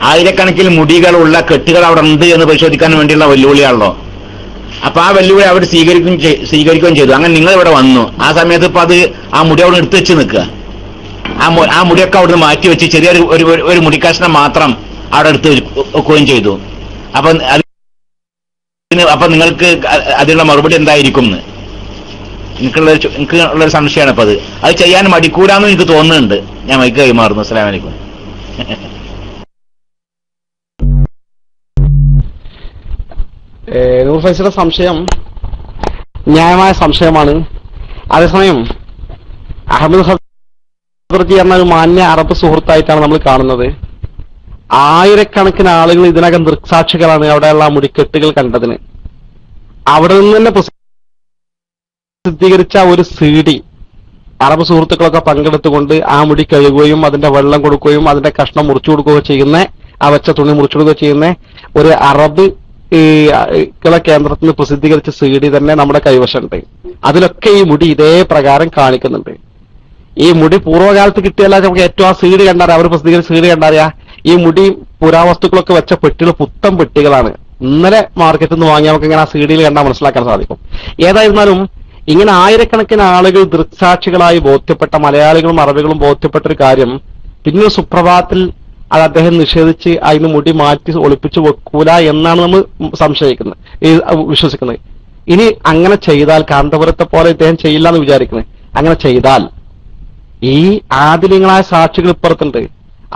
ആയിരക്കണക്കിന് മുടികളുള്ള കെട്ടുകൾ അവിടെ ഉണ്ട് എന്ന് പരിശോധിക്കാൻ വേണ്ടിയുള്ള വെല്ലുവിളിയാണല്ലോ. അപ്പൊ ആ വെല്ലുവിളി അവർ സ്വീകരിക്കുകയും ചെയ്തു. അങ്ങനെ നിങ്ങൾ ഇവിടെ വന്നു. ആ സമയത്ത് ഇപ്പൊ അത് ആ മുടി അവിടെ എടുത്തു വെച്ച് നിൽക്കുക. ആ മുടിയൊക്കെ അവിടുന്ന് മാറ്റി വെച്ച് ചെറിയൊരു ഒരു മുടിക്കഷ്ണം മാത്രം അവിടെ എടുത്ത് വെക്കുകയും ചെയ്തു. അപ്പൊ നിങ്ങൾക്ക് അതിനുള്ള മറുപടി എന്തായിരിക്കും എന്ന് എനിക്കുള്ളൊരു സംശയമാണ്. അപ്പൊ അത് ചെയ്യാൻ മടിക്കൂലാന്ന് എനിക്ക് തോന്നുന്നുണ്ട്. ഞാൻ മൈക്ക് കൈമാറുന്നു. അസ്സലാമു അലൈക്കും. നൂർ ഫൈസയുടെ സംശയം ന്യായമായ സംശയമാണ്. അതേസമയം അഹമ്മദ് ഹദ്റജി എന്ന ഒരു മാന്യ അറബ് സുഹൃത്തായിട്ടാണ് നമ്മൾ കാണുന്നത്. ആയിരക്കണക്കിന് ആളുകൾ ഇതിനകം ദൃക്സാക്ഷികളാണ് അവിടെയുള്ള മുടിക്കെട്ടുകൾ കണ്ടതിന്. അവിടെ നിന്ന് തന്നെ പ്രസിദ്ധീകരിച്ച ഒരു CD അറബ് സുഹൃത്തുക്കളൊക്കെ പങ്കെടുത്തുകൊണ്ട് ആ മുടി കഴുകുകയും അതിന്റെ വെള്ളം കൊടുക്കുകയും അതിന്റെ കഷ്ണം മുറിച്ചു കൊടുക്കുകയോ ചെയ്യുന്ന, ആ വെച്ച തുണി മുറിച്ചു കൊടുക്കുകയോ ചെയ്യുന്ന ഒരു അറബ് കേന്ദ്രത്തിൽ നിന്ന് പ്രസിദ്ധീകരിച്ച CD തന്നെ നമ്മുടെ കൈവശമുണ്ട്. അതിലൊക്കെ ഈ മുടി ഇതേ പ്രകാരം കാണിക്കുന്നുണ്ട്. ഈ മുടി പൂർവ്വകാലത്ത് കിട്ടിയല്ല നമുക്ക് ഏറ്റവും ആ CD കണ്ടറിയാം, അവർ പ്രസിദ്ധീകരിച്ച CD കണ്ടറിയാം. ഈ മുടി പുരാവസ്തുക്കളൊക്കെ വെച്ച പെട്ടികൾ പുത്തൻ പെട്ടികളാണ്. ഇന്നലെ മാർക്കറ്റിൽ നിന്ന് വാങ്ങി നമുക്ക് ഇങ്ങനെ ആ CD കണ്ടാൽ മനസ്സിലാക്കാൻ സാധിക്കും. ഏതായിരുന്നാലും ഇങ്ങനെ ആയിരക്കണക്കിന് ആളുകൾ ദൃക്സാക്ഷികളായി ബോധ്യപ്പെട്ട, മലയാളികളും അറബികളും ബോധ്യപ്പെട്ട ഒരു കാര്യം പിന്നെ സുപ്രഭാതത്തിൽ അത് അദ്ദേഹം നിഷേധിച്ച് അതിന് മുടി മാറ്റി ഒളിപ്പിച്ചു വെക്കൂല എന്നാണ് നമ്മൾ സംശയിക്കുന്നത്, വിശ്വസിക്കുന്നത്. ഇനി അങ്ങനെ ചെയ്താൽ കാന്തപുരത്തെ പോലെ ഇദ്ദേഹം ചെയ്യില്ല എന്ന് വിചാരിക്കുന്നത്. അങ്ങനെ ചെയ്താൽ ഈ ആദിലങ്ങളായ സാക്ഷികൾ ഇപ്പുറത്തുണ്ട്.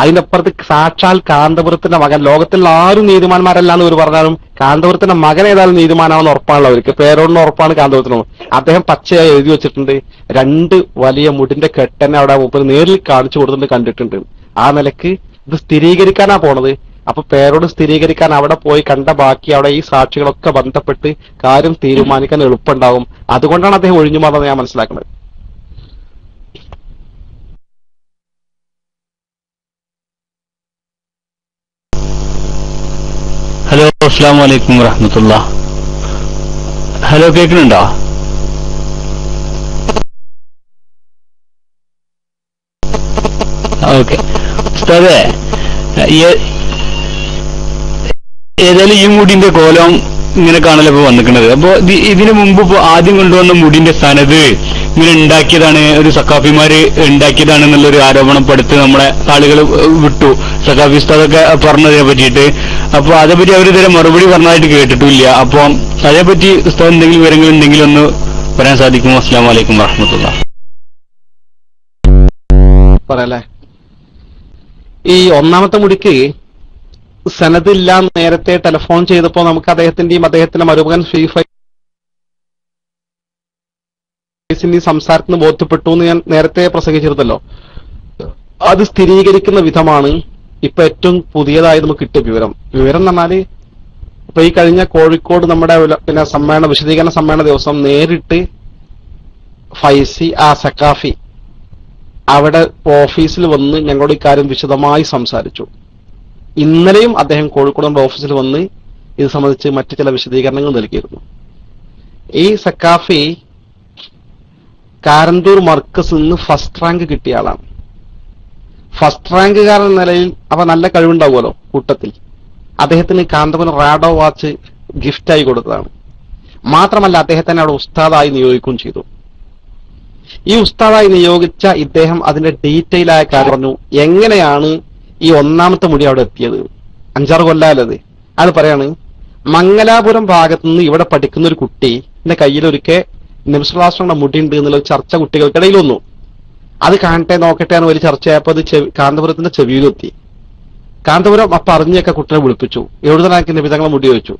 അതിനപ്പുറത്ത് സാക്ഷാൽ കാന്തപുരത്തിന്റെ മകൻ, ലോകത്തിൽ ആരും നീതിമാന്മാരല്ല എന്ന് ഇവർ പറഞ്ഞാലും കാന്തപുരത്തിന്റെ മകൻ ഏതായാലും നീതിമാനാണെന്ന് ഉറപ്പാണല്ലോ അവർക്ക്. പേരോടിന് ഉറപ്പാണ് കാന്തപുരത്തിന്. അദ്ദേഹം പച്ചയായി എഴുതി വെച്ചിട്ടുണ്ട്. 2 വലിയ മുടിന്റെ കെട്ടനെ അവിടെ മൂപ്പര് നേരിൽ കാണിച്ചു കൊടുത്തിട്ട് കണ്ടിട്ടുണ്ട്. ആ നിലക്ക് ഇത് സ്ഥിരീകരിക്കാനാ പോണത്. അപ്പൊ പേരോട് സ്ഥിരീകരിക്കാൻ അവിടെ പോയി കണ്ട ബാക്കി അവിടെ ഈ സാക്ഷികളൊക്കെ ബന്ധപ്പെട്ട് കാര്യം തീരുമാനിക്കാൻ എളുപ്പമുണ്ടാകും. അതുകൊണ്ടാണ് അദ്ദേഹം ഒഴിഞ്ഞു മാറുന്നത് ഞാൻ മനസ്സിലാക്കുന്നത്. ഹലോ, അസ്സലാമു അലൈക്കും വറഹ്മത്തുള്ളാഹി. ഹലോ, കേൾക്കുന്നുണ്ടോ? ഓക്കെ ഉസ്താദേ, ഏതായാലും ഈ മുടിന്റെ കോലം ഇങ്ങനെ കാണല്ലോ ഇപ്പൊ വന്നിക്കുന്നത്. അപ്പൊ ഇതിനു മുമ്പ് ഇപ്പൊ ആദ്യം കൊണ്ടുവന്ന മുടിന്റെ സനത് ഇങ്ങനെ ഉണ്ടാക്കിയതാണ്, ഒരു സക്കാഫിമാര് ഉണ്ടാക്കിയതാണ് എന്നുള്ളൊരു ആരോപണം പഠിത്ത് നമ്മളെ ആളുകൾ വിട്ടു. സക്കാഫി ഉസ്താദൊക്കെ പറഞ്ഞതിനെ പറ്റിയിട്ട്. അപ്പൊ അതേപറ്റി അവർ ഇതുവരെ മറുപടി പറഞ്ഞതായിട്ട് കേട്ടിട്ടില്ല. അപ്പൊ അതേപറ്റി ഉസ്താദ് എന്തെങ്കിലും വിവരങ്ങൾ ഉണ്ടെങ്കിൽ ഒന്ന് പറയാൻ സാധിക്കുമോ? അസ്സലാമു അലൈക്കും വറഹ്മത്തുള്ളാഹി. പറയല്ലേ, ഈ ഒന്നാമത്തെ മുടിക്ക് സനദില്ല നേരത്തെ ടെലിഫോൺ ചെയ്തപ്പോ നമുക്ക് അദ്ദേഹത്തിന്റെയും അദ്ദേഹത്തിന്റെ മരുമകൻ സംസാരത്തിന് ബോധ്യപ്പെട്ടു എന്ന് ഞാൻ നേരത്തെ പ്രസംഗിച്ചിരുന്നല്ലോ. അത് സ്ഥിരീകരിക്കുന്ന വിധമാണ് ഇപ്പൊ ഏറ്റവും പുതിയതായി നമുക്ക് കിട്ടിയ വിവരം. വിവരം എന്ന് പറഞ്ഞാല് ഇപ്പൊ ഈ കഴിഞ്ഞ കോഴിക്കോട് നമ്മുടെ പിന്നെ വിശദീകരണ സമ്മേളന ദിവസം നേരിട്ട് ഫൈസി സക്കാഫി അവിടെ ഓഫീസിൽ വന്ന് ഞങ്ങളോട് ഇക്കാര്യം വിശദമായി സംസാരിച്ചു. ഇന്നലെയും അദ്ദേഹം കോഴിക്കോട് നമ്മുടെ ഓഫീസിൽ വന്ന് ഇത് സംബന്ധിച്ച് മറ്റു ചില വിശദീകരണങ്ങൾ നൽകിയിരുന്നു. ഈ സക്കാഫി കാരന്തൂർ മർക്കസിൽ നിന്ന് ഫസ്റ്റ് റാങ്ക് കിട്ടിയ ആളാണ്. ഫസ്റ്റ് റാങ്കുകാരൻ നിലയിൽ അപ്പൊ നല്ല കഴിവുണ്ടാവുമല്ലോ കൂട്ടത്തിൽ. അദ്ദേഹത്തിന് കാന്തപുരം റാഡോ വാച്ച് ഗിഫ്റ്റായി കൊടുത്തതാണ്. മാത്രമല്ല അദ്ദേഹത്തിനെ അവിടെ ഉസ്താദായി നിയോഗിക്കുകയും ചെയ്തു. ഈ ഉസ്താദായി നിയോഗിച്ച ഇദ്ദേഹം അതിന്റെ ഡീറ്റെയിൽ ആയ കാര്യം പറഞ്ഞു. എങ്ങനെയാണ് ഈ ഒന്നാമത്തെ മുടി അവിടെ എത്തിയത്? 5-6 കൊല്ലാലത്. അത് പറയാണ്, മംഗലാപുരം ഭാഗത്തു നിന്ന് ഇവിടെ പഠിക്കുന്ന ഒരു കുട്ടി എന്റെ കയ്യിലൊരിക്കൽ നബിസ്വല്ലല്ലാഹു മുടി ഉണ്ട് എന്നുള്ള ചർച്ച കുട്ടികൾക്കിടയിൽ വന്നു. അത് കാണട്ടെ നോക്കട്ടെ ആണ് ഒരു ചർച്ചയായപ്പോ അത് കാന്തപുരത്തിന്റെ ചെവിയിലെത്തി. കാന്തപുരം അപ്പൊ അറിഞ്ഞൊക്കെ കുട്ടികളെ വിളിപ്പിച്ചു. എവിടുന്നാക്കി നബിതങ്ങളെ മുടി ചോദിച്ചു.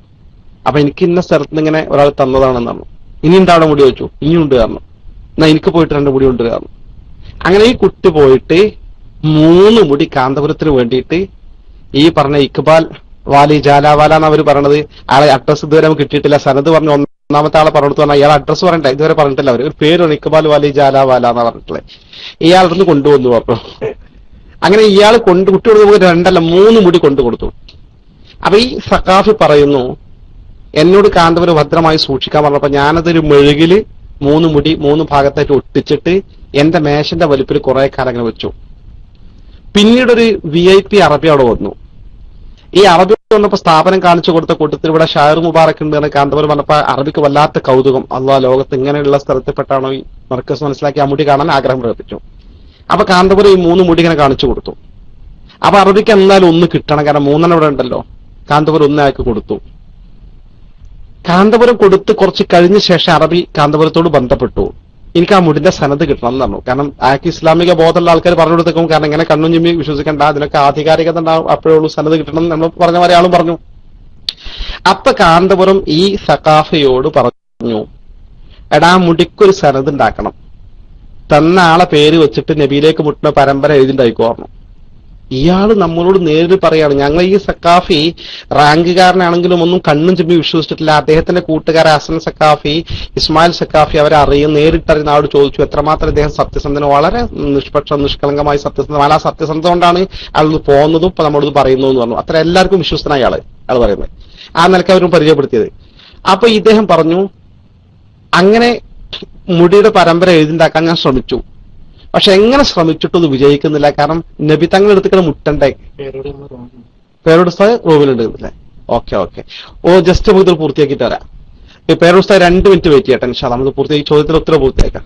അപ്പൊ എനിക്ക് ഇന്ന സ്ഥലത്ത് നിന്ന് ഇങ്ങനെ ഒരാൾ തന്നതാണെന്നാണ്. ഇനി ഉണ്ടാവിടെ മുടി ചോദിച്ചു. ഇനിയുണ്ട് കാരണം. എന്നാ എനിക്ക് പോയിട്ട് 2 മുടി ഉണ്ട് കാരണം. അങ്ങനെ ഈ കുട്ടി പോയിട്ട് 3 മുടി കാന്തപുരത്തിന് വേണ്ടിയിട്ട് ഈ പറഞ്ഞ ഇക്ബാൽ വാലി ജാലാവാല എന്ന് അവർ പറയണത്. ആളെ അഡ്രസ് ഇതുവരെ നമുക്ക് കിട്ടിയിട്ടില്ല. സനത് പറഞ്ഞ ഒന്നാമത്തെ ആളെ പറഞ്ഞു പറഞ്ഞാൽ ഇയാൾ അഡ്രസ് പറയണ്ട, ഇതുവരെ പറഞ്ഞിട്ടില്ല. അവർ ഒരു പേരാണ് ഇക്ബാൽ വാലി ജാലാവാല എന്നാ പറഞ്ഞിട്ടുള്ളത്. ഇയാളൊന്ന് കൊണ്ടുവന്നു. അപ്പൊ അങ്ങനെ ഇയാൾ കുട്ടിയോട് നമുക്ക് 2 അല്ല 3 മുടി കൊണ്ടു കൊടുത്തു. അപ്പൊ ഈ സഖാഫി പറയുന്നു, എന്നോട് കാന്തപുരം ഭദ്രമായി സൂക്ഷിക്കാൻ പറഞ്ഞപ്പോ ഞാനതൊരു മെഴുകില് 3 മുടി 3 ഭാഗത്തായിട്ട് ഒട്ടിച്ചിട്ട് എന്റെ മേശന്റെ വലിപ്പിൽ കുറെ കാലം അങ്ങനെ വെച്ചു. പിന്നീടൊരു VIP അറബി അവിടെ വന്നു. ഈ അറബി വന്നപ്പോ സ്ഥാപനം കാണിച്ചു കൊടുത്ത കൂട്ടത്തിൽ ഇവിടെ ഷായർ മുബാറക് ഉണ്ട് എന്ന് കാന്തപുരം വന്നപ്പോ അറബിക്ക് വല്ലാത്ത കൗതുകം. അള്ളാഹ് ലോകത്ത് ഇങ്ങനെയുള്ള സ്ഥലത്തിൽപ്പെട്ടാണോ ഈ മർക്കസ് മനസ്സിലാക്കി ആ മുടി കാണാൻ ആഗ്രഹം പ്രകടിപ്പിച്ചു. അപ്പൊ കാന്തപുരം ഈ 3 മുടി ഇങ്ങനെ കാണിച്ചു കൊടുത്തു. അപ്പൊ അറബിക്ക് എന്തായാലും ഒന്ന് കിട്ടണം, കാരണം 3 ഇവിടെ ഉണ്ടല്ലോ. കാന്തപുരം 1 അയാൾക്ക് കൊടുത്തു. കാന്തപുരം കൊടുത്ത് കുറച്ച് കഴിഞ്ഞ ശേഷം അറബി കാന്തപുരത്തോട് ബന്ധപ്പെട്ടു, എനിക്ക് ആ മുടിന്റെ സനത് കിട്ടണം എന്ന് പറഞ്ഞു. കാരണം അയാൾക്ക് ഇസ്ലാമിക ബോധമുള്ള ആൾക്കാർ പറഞ്ഞു കൊടുത്തേക്കും, കാരണം ഇങ്ങനെ കണ്ണും ചിമ്മി വിശ്വസിക്കേണ്ട, അതിനൊക്കെ ആധികാരികത ഉണ്ടാവും, അപ്പോഴേ ഉള്ളൂ സനത് കിട്ടണം എന്ന് നമ്മൾ പറഞ്ഞ പോലെ ആളും പറഞ്ഞു. അപ്പൊ കാന്തപുരം ഈ സഖാഫിയോട് പറഞ്ഞു, എടാ മുടിക്കൊരു സനത് ഉണ്ടാക്കണം, തന്ന ആളെ പേര് വെച്ചിട്ട് നബിയിലേക്ക് മുട്ടുന്ന പരമ്പര എഴുതിണ്ടായിക്കോർന്നു. ഇയാള് നമ്മളോട് നേരിട്ട് പറയാണ്, ഞങ്ങൾ ഈ സക്കാഫി റാങ്കുകാരനാണെങ്കിലും ഒന്നും കണ്ണും ചിമ്മി വിശ്വസിച്ചിട്ടില്ല. അദ്ദേഹത്തിന്റെ കൂട്ടുകാരൻ ഹസൻ സക്കാഫി, ഇസ്മായിൽ സക്കാഫി അവരെ അറിയും, നേരിട്ടറിയുന്ന ആളോട് ചോദിച്ചു എത്രമാത്രം ഇദ്ദേഹം സത്യസന്ധന, വളരെ നിഷ്കളങ്കമായി സത്യസന്ധമാണ്. ആ സത്യസന്ധത കൊണ്ടാണ് അയാൾ പോകുന്നതും ഇപ്പൊ നമ്മളോട് പറയുന്നു എന്ന് പറഞ്ഞു. അത്ര എല്ലാവർക്കും വിശ്വസ്തനായ അയാൾ പറയുന്നത്. ആ നിലയ്ക്ക് അവരും പരിചയപ്പെടുത്തിയത്. അപ്പൊ ഇദ്ദേഹം പറഞ്ഞു, അങ്ങനെ മുടിയുടെ പരമ്പര എഴുതിണ്ടാക്കാൻ ഞാൻ ശ്രമിച്ചു, പക്ഷെ എങ്ങനെ ശ്രമിച്ചിട്ടൊന്നും വിജയിക്കുന്നില്ല. കാരണം നബി തങ്ങൾ എടുത്തിട്ട് മുട്ടണ്ടേ, പേരോട് റൂമിലുണ്ട് അല്ലേ? ഓക്കെ ജസ്റ്റ് നമുക്ക് ഇത് പൂർത്തിയാക്കിയിട്ട് വരാം. പേരോട് 2 മിനിറ്റ് വെയിറ്റ് ചെയ്യട്ടെ, ഇൻഷാ അല്ലാഹ് നമുക്ക് പൂർത്തിയാക്കി ചോദ്യത്തിന് ഉത്തരം പൂർത്തിയാക്കാം.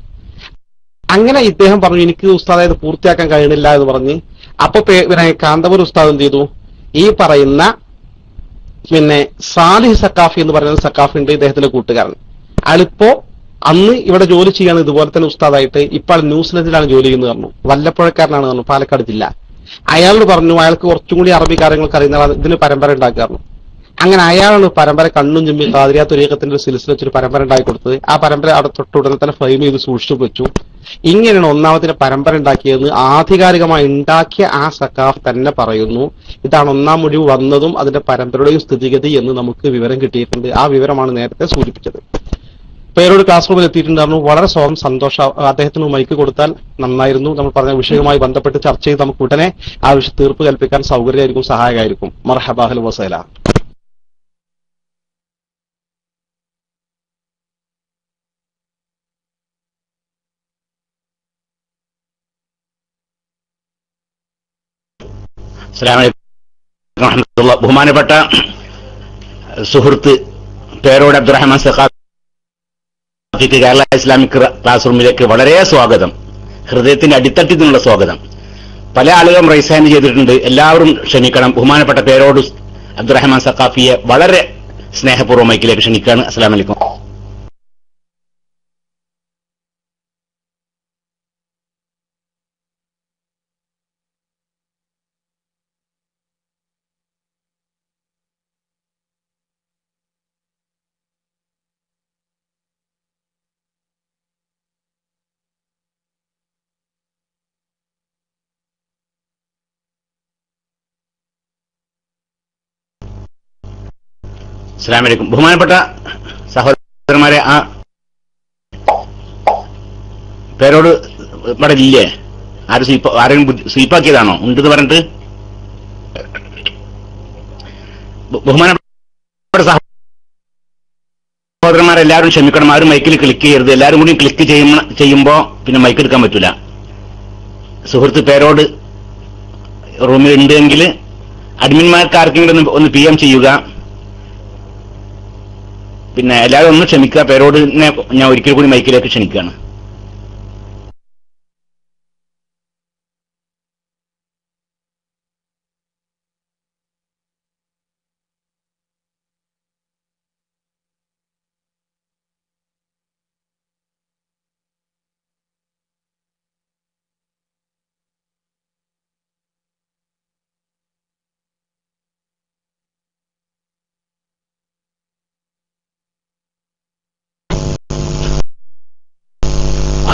അങ്ങനെ ഇദ്ദേഹം പറഞ്ഞു, എനിക്ക് ഉസ്താദ് ഇത് പൂർത്തിയാക്കാൻ കഴിയണില്ല എന്ന് പറഞ്ഞ്. അപ്പൊ കാന്തപുരം ഉസ്താദ് എന്ത് ചെയ്തു, ഈ പറയുന്ന സാലിഹ് സക്കാഫി എന്ന് പറയുന്ന സക്കാഫി ഉണ്ട്, ഇദ്ദേഹത്തിന്റെ കൂട്ടുകാരൻ. അയാളിപ്പോ അന്ന് ഇവിടെ ജോലി ചെയ്യാണ് ഇതുപോലെ തന്നെ ഉസ്താദായിട്ട്. ഇപ്പോൾ ന്യൂസിലൻഡിലാണ് ജോലി ചെയ്യുന്നത് പറഞ്ഞു. വല്ലപ്പുഴക്കാരനാണ് പറഞ്ഞു, പാലക്കാട് ജില്ല. അയാളോട് പറഞ്ഞു, അയാൾക്ക് കുറച്ചും കൂടി അറബി കാര്യങ്ങൾക്ക് അറിയുന്ന ഇതിന് പരമ്പര ഉണ്ടാക്കാറുണ്ട്. അങ്ങനെ അയാളാണ് പരമ്പര കണ്ണും ചിമ്മി ഖാദിരിയ തുരീഖത്തിന്റെ ഒരു സിൽസില വെച്ചൊരു പരമ്പര ഉണ്ടാക്കി കൊടുത്തത്. ആ പരമ്പര അവിടെ തൊട്ടുടനെ തന്നെ ഫ്രെയിം ചെയ്ത് സൂക്ഷിച്ചു വെച്ചു. ഇങ്ങനെയാണ് ഒന്നാമത്തെ പരമ്പര ഉണ്ടാക്കിയതെന്ന് ആധികാരികമായി ഉണ്ടാക്കിയ ആ സഖാഫ് തന്നെ പറയുന്നു. ഇതാണ് 1ാം മുടി വന്നതും അതിന്റെ പരമ്പരയുടെയും സ്ഥിതിഗതി എന്ന് നമുക്ക് വിവരം കിട്ടിയിട്ടുണ്ട്. ആ വിവരമാണ് നേരത്തെ സൂചിപ്പിച്ചത്. പേരോട് ക്ലാസ് റൂമിൽ എത്തിയിട്ടുണ്ടായിരുന്നു. വളരെ സന്തോഷം. അദ്ദേഹത്തിന് മൈക്ക് കൊടുത്താൽ നന്നായിരുന്നു. നമ്മൾ പറഞ്ഞ വിഷയവുമായി ബന്ധപ്പെട്ട് ചർച്ച ചെയ്ത് നമുക്ക് ഉടനെ ആ വിഷയം തീർപ്പ് കൽപ്പിക്കാൻ സൗകര്യമായിരിക്കും, സഹായകമായിരിക്കും. മർഹബാ, അഹ്ലൻ വസഹ്ല. അസ്സലാമു അലൈക്കും വറഹ്മത്തുള്ളാഹി. ബഹുമാനപ്പെട്ട സുഹൃത്ത് പേരോട് അബ്ദുറഹ്മാൻ സഖാഫി കേരള ഇസ്ലാമിക് ക്ലാസ് റൂമിലേക്ക് വളരെ സ്വാഗതം. ഹൃദയത്തിന്റെ അടിത്തട്ടിൽ നിന്നുള്ള സ്വാഗതം. പല ആളുകളും റൈസ് ഹാൻഡ് ചെയ്തിട്ടുണ്ട്, എല്ലാവരും ക്ഷണിക്കണം. ബഹുമാനപ്പെട്ട പേരോട് അബ്ദുറഹ്മാൻ സഖാഫിയെ വളരെ സ്നേഹപൂർവ്വം മൈക്കിലേക്ക് ക്ഷണിക്കുകയാണ്. അസ്സലാമു അലൈക്കും. അസ്സലാമു അലൈക്കും. ബഹുമാനപ്പെട്ട സഹോദരന്മാരെ, ആ പേരോട് ഇവിടെ ഇല്ലേ? ആരെങ്കിലും സ്വീപ്പാക്കിയതാണോ? ഉണ്ടെന്ന് പറഞ്ഞിട്ട് ബഹുമാനപ്പെട്ട സഹോദരന്മാരെല്ലാവരും ക്ഷമിക്കണം. ആരും മൈക്കിൽ ക്ലിക്ക് ചെയ്യരുത്. എല്ലാവരും കൂടി ക്ലിക്ക് ചെയ്യുമ്പോ പിന്നെ മൈക്ക് എടുക്കാൻ പറ്റൂല. സുഹൃത്ത് പേരോട് റൂമിൽ ഉണ്ടെങ്കിൽ അഡ്മിന്മാർക്ക് ആർക്കെങ്കിലും ഒന്ന് PM ചെയ്യുക. പിന്നെ എല്ലാവരും ഒന്ന് ക്ഷമിക്കുക. പേരോട് ഞാൻ ഒരിക്കൽ കൂടി മൈക്കിലേക്ക് ക്ഷണിക്കുകയാണ്.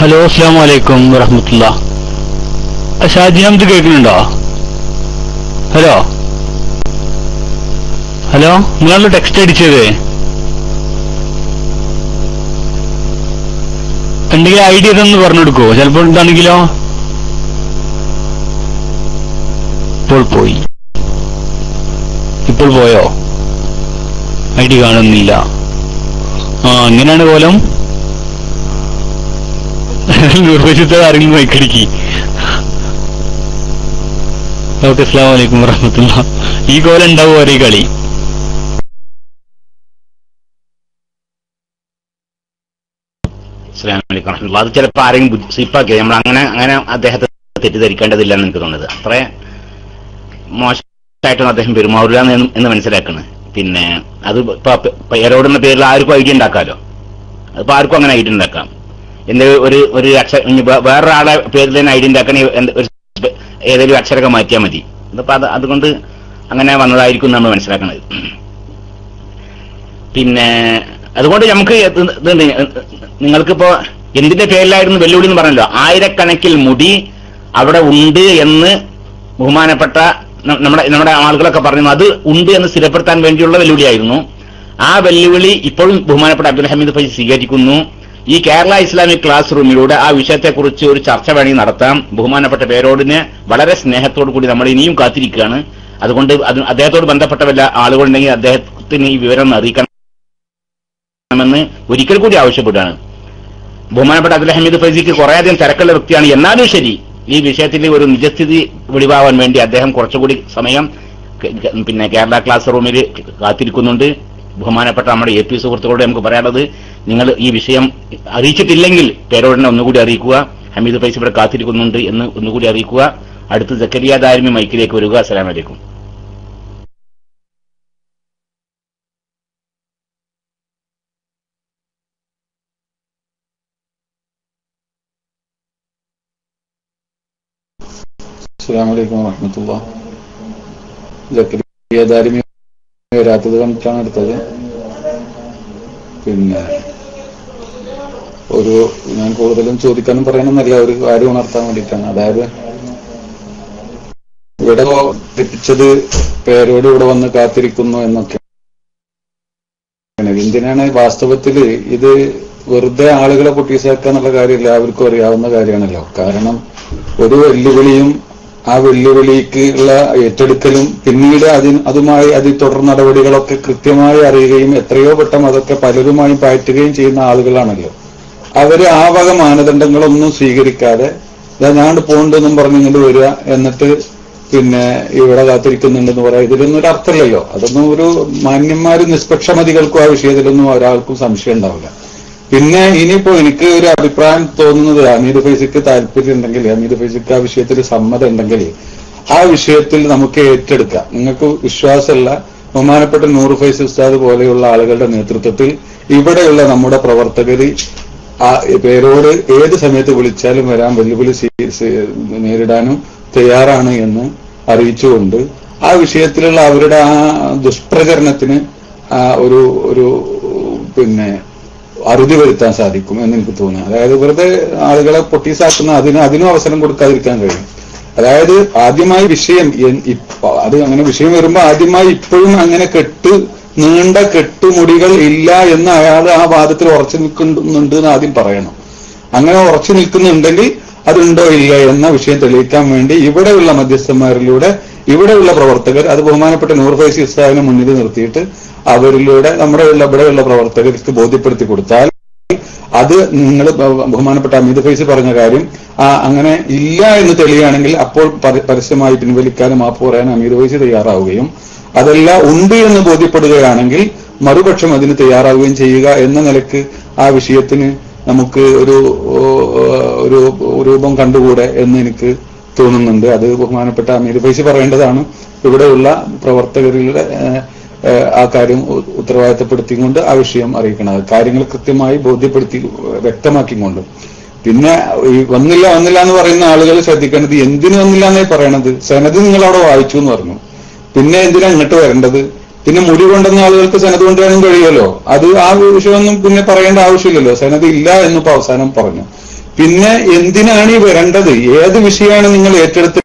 ഹലോ, അസ്സലാമു അലൈക്കും വറഹ്മത്തുള്ളാഹി. ഷാജി ഹംദ് കേൾക്കുന്നുണ്ടോ? ഹലോ ഹലോ, നിങ്ങളാണല്ലോ ടെക്സ്റ്റ് അടിച്ചത്. എന്തെങ്കിലും ഐഡിയ ഇതൊന്ന് പറഞ്ഞു കൊടുക്കുമോ? ചിലപ്പോൾ എന്താണെങ്കിലോ ഇപ്പോൾ പോയോ? ഐഡി കാണുന്നില്ല. അങ്ങനെയാണ് കോലം. നിർവചിച്ച ആരെങ്കിലും മൈക്കടിക്ക്. ഓക്കെ, അസ്സലാമു അലൈക്കും വറഹ്മത്തുള്ളാഹി. ഈ കോലം ഉണ്ടാവും ഒരേ കളി. അസ്സലാമു അലൈക്കും വറഹ്മത്തുള്ളാഹി. അത് ചിലപ്പോൾ ആരെങ്കിലും സ്ലിപ്പാക്കി നമ്മൾ അങ്ങനെ അദ്ദേഹത്തെ തെറ്റിദ്ധരിക്കേണ്ടതില്ല എന്ന് എനിക്ക് തോന്നുന്നത്. അത്ര മോശമായിട്ടൊന്നും അദ്ദേഹം പെരുമാറില്ല എന്ന് മനസ്സിലാക്കണം. പിന്നെ അത് ഇപ്പൊ പേരോടുന്ന പേരിൽ ആർക്കും ഐഡിയ ഉണ്ടാക്കാമല്ലോ. അതിപ്പോ ആർക്കും അങ്ങനെ ഐഡിയ ഉണ്ടാക്കാം. എന്റെ ഒരു വേറൊരാളെ പേരിൽ തന്നെ ഐഡിയ ഉണ്ടാക്കാൻ ഏതെങ്കിലും അക്ഷരമൊക്കെ മാറ്റിയാൽ മതി. ഇതിപ്പോ അതുകൊണ്ട് അങ്ങനെ വന്നതായിരിക്കും നമ്മൾ മനസ്സിലാക്കുന്നത്. പിന്നെ അതുകൊണ്ട് നമുക്ക് ഇതുണ്ട്, നിങ്ങൾക്കിപ്പോ എന്തിന്റെ പേരിലായിരുന്നു വെല്ലുവിളി എന്ന് പറഞ്ഞല്ലോ. ആയിരക്കണക്കിൽ മുടി അവിടെ ഉണ്ട് എന്ന് ബഹുമാനപ്പെട്ട നമ്മുടെ ആളുകളൊക്കെ പറഞ്ഞു. അത് ഉണ്ട് എന്ന് സ്ഥിരപ്പെടുത്താൻ വേണ്ടിയുള്ള വെല്ലുവിളിയായിരുന്നു. ആ വെല്ലുവിളി ഇപ്പോഴും ബഹുമാനപ്പെട്ട അബ്ദുൽ ഹമീദ് ഫൈസി സ്വീകരിക്കുന്നു. ഈ കേരള ഇസ്ലാമിക് ക്ലാസ് റൂമിലൂടെ ആ വിഷയത്തെക്കുറിച്ച് ഒരു ചർച്ച വേണമെങ്കിൽ നടത്താം. ബഹുമാനപ്പെട്ട പേരോടിനെ വളരെ സ്നേഹത്തോടു കൂടി നമ്മൾ ഇനിയും കാത്തിരിക്കുകയാണ്. അതുകൊണ്ട് അദ്ദേഹത്തോട് ബന്ധപ്പെട്ട വല്ല ആളുകളുണ്ടെങ്കിൽ അദ്ദേഹത്തിന് ഈ വിവരം അറിയിക്കണമെന്ന് ഒരിക്കൽ കൂടി ആവശ്യപ്പെടുകയാണ്. ബഹുമാനപ്പെട്ട അബ്ദുൽ ഹമീദ് ഫൈസിക്ക് കുറേയധികം തിരക്കുള്ള വ്യക്തിയാണ്. എന്നാലും ശരി, ഈ വിഷയത്തിൽ ഒരു നിജസ്ഥിതി വെളിവാവാൻ വേണ്ടി അദ്ദേഹം കുറച്ചുകൂടി സമയം പിന്നെ കേരള ക്ലാസ് റൂമിൽ കാത്തിരിക്കുന്നുണ്ട്. ബഹുമാനപ്പെട്ട നമ്മുടെ AP സുഹൃത്തുക്കളോട് നമുക്ക് പറയാനുള്ളത്, നിങ്ങൾ ഈ വിഷയം അറിയിച്ചിട്ടില്ലെങ്കിൽ പേരോടിനെ ഒന്നുകൂടി അറിയിക്കുക. ഹമീദ് ഫൈസി ഇവിടെ കാത്തിരിക്കുന്നുണ്ട് എന്ന് ഒന്നുകൂടി അറിയിക്കുക. അടുത്ത് സക്കരിയ ദാരിമി മൈക്കിലേക്ക് വരിക. അസ്സലാമു അലൈക്കും. അസ്സലാമു അലൈക്കും വറഹ്മത്തുള്ളാഹി. സക്കരിയ ദാരിമി വരാത്തത് കണ്ടിട്ടാണ് എടുത്തത്. പിന്നെ ഞാൻ കൂടുതലും ചോദിക്കാനും പറയാനൊന്നല്ല, ഒരു കാര്യം ഉണർത്താൻ വേണ്ടിയിട്ടാണ്. അതായത് ഇവിടെ തെറ്റിച്ചത് പേരോട് ഇവിടെ വന്ന് കാത്തിരിക്കുന്നു എന്നൊക്കെ. എന്തിനാണ് വാസ്തവത്തില് ഇത് വെറുതെ ആളുകളെ പൊട്ടീസാക്കുക എന്നുള്ള കാര്യം എല്ലാവർക്കും അറിയാവുന്ന കാര്യമാണല്ലോ. കാരണം ഒരു വെല്ലുവിളിയും ആ വെല്ലുവിളിക്ക് ഉള്ള ഏറ്റെടുക്കലും പിന്നീട് അതുമായി അതിൽ തുടർ നടപടികളൊക്കെ കൃത്യമായി അറിയുകയും എത്രയോ വട്ടം അതൊക്കെ പലരുമായി പയറ്റുകയും ചെയ്യുന്ന ആളുകളാണല്ലോ. അവര് ആ വക മാനദണ്ഡങ്ങളൊന്നും സ്വീകരിക്കാതെ ഞാൻ പോണ്ടെന്നും പറഞ്ഞിങ്ങോട്ട് വരിക, എന്നിട്ട് പിന്നെ ഇവിടെ കാത്തിരിക്കുന്നുണ്ടെന്ന് പറയാം. ഇതിലൊന്നും ഒരു അർത്ഥമില്ലല്ലോ. അതൊന്നും ഒരു മാന്യന്മാരും നിഷ്പക്ഷമതികൾക്കും ആ വിഷയത്തിലൊന്നും ഒരാൾക്കും സംശയം ഉണ്ടാവില്ല. പിന്നെ ഇനിയിപ്പോ എനിക്ക് ഒരു അഭിപ്രായം തോന്നുന്നത്, ഹമീദ് ഫൈസിക്ക് താല്പര്യം ഉണ്ടെങ്കിൽ, ഹമീദ് ഫൈസിക്ക് ആ വിഷയത്തിൽ സമ്മതം ഉണ്ടെങ്കിൽ ആ വിഷയത്തിൽ നമുക്ക് ഏറ്റെടുക്കാം. നിങ്ങൾക്ക് വിശ്വാസമുള്ള ബഹുമാനപ്പെട്ട നൂർ ഫൈസി ഉസ്താദ് പോലെയുള്ള ആളുകളുടെ നേതൃത്വത്തിൽ ഇവിടെയുള്ള നമ്മുടെ പ്രവർത്തകർ ആ പേരോട് ഏത് സമയത്ത് വിളിച്ചാലും വരാൻ വെല്ലുവിളി നേരിടാനും തയ്യാറാണ് എന്ന് അറിയിച്ചുകൊണ്ട് ആ വിഷയത്തിലുള്ള അവരുടെ ആ ദുഷ്പ്രചരണത്തിന് ഒരു പിന്നെ അറുതി വരുത്താൻ സാധിക്കും എന്ന് എനിക്ക് തോന്നുന്നു. അതായത് വെറുതെ ആളുകളെ പൊട്ടീസാക്കുന്ന അതിനും അവസരം കൊടുക്കാതിരിക്കാൻ കഴിയും. അതായത് ആദ്യമായി വിഷയം അത് അങ്ങനെ വിഷയം വരുമ്പോൾ ആദ്യമായി ഇപ്പോഴും അങ്ങനെ നീണ്ട കെട്ടുമുടികൾ ഇല്ല എന്ന് അയാൾ ആ വാദത്തിൽ ഉറച്ചു നിൽക്കുന്നുണ്ട് എന്ന് ആദ്യം പറയണം. അങ്ങനെ ഉറച്ചു നിൽക്കുന്നുണ്ടെങ്കിൽ അതുണ്ടോ ഇല്ല എന്ന വിഷയം തെളിയിക്കാൻ വേണ്ടി ഇവിടെയുള്ള മധ്യസ്ഥന്മാരിലൂടെ ഇവിടെയുള്ള പ്രവർത്തകർ, അത് ബഹുമാനപ്പെട്ട നൂർ ഫൈസി ഉസ്താദിനെ മുന്നിൽ നിർത്തിയിട്ട് അവരിലൂടെ ഇവിടെയുള്ള പ്രവർത്തകർക്ക് ബോധ്യപ്പെടുത്തി കൊടുത്താൽ അത് നിങ്ങൾ ബഹുമാനപ്പെട്ട ഹമീദ് ഫൈസി പറഞ്ഞ കാര്യം അങ്ങനെ ഇല്ല എന്ന് തെളിയുകയാണെങ്കിൽ അപ്പോൾ പരസ്യമായി പിൻവലിക്കാനും മാപ്പ് പറയാനും ഹമീദ് ഫൈസി തയ്യാറാവുകയും അതല്ല ഉണ്ട് എന്ന് ബോധ്യപ്പെടുകയാണെങ്കിൽ മറുപക്ഷം അതിന് തയ്യാറാവുകയും ചെയ്യുക എന്ന നിലക്ക് ആ വിഷയത്തിന് നമുക്ക് ഒരു രൂപം കണ്ടുകൂടെ എന്ന് എനിക്ക് തോന്നുന്നുണ്ട്. അത് ബഹുമാനപ്പെട്ട ഹമീദ് ഫൈസി പറയേണ്ടതാണ്. ഇവിടെയുള്ള പ്രവർത്തകരുടെ ആ കാര്യം ഉത്തരവാദിത്തപ്പെടുത്തിക്കൊണ്ട് ആ വിഷയം അറിയിക്കണം. കാര്യങ്ങൾ കൃത്യമായി ബോധ്യപ്പെടുത്തി വ്യക്തമാക്കിക്കൊണ്ട്. പിന്നെ വന്നില്ല എന്ന് പറയുന്ന ആളുകൾ ശ്രദ്ധിക്കേണ്ടത്, എന്തിനു വന്നില്ല എന്നേ പറയണത്. സനത് നിങ്ങൾ അവിടെ വായിച്ചു എന്ന് പറഞ്ഞു, പിന്നെ എന്തിനാ ഇങ്ങോട്ട് വരേണ്ടത്? പിന്നെ മുടി കൊണ്ടുവന്ന ആളുകൾക്ക് സനത് കൊണ്ടുവരാനും കഴിയുമല്ലോ. അത് ആ വിഷയമൊന്നും പിന്നെ പറയേണ്ട ആവശ്യമില്ലല്ലോ. സനത് ഇല്ല എന്നിപ്പോ അവസാനം പറഞ്ഞു. പിന്നെ എന്തിനാണ് ഈ വരേണ്ടത്? ഏത് വിഷയമാണ് നിങ്ങൾ ഏറ്റെടുത്ത്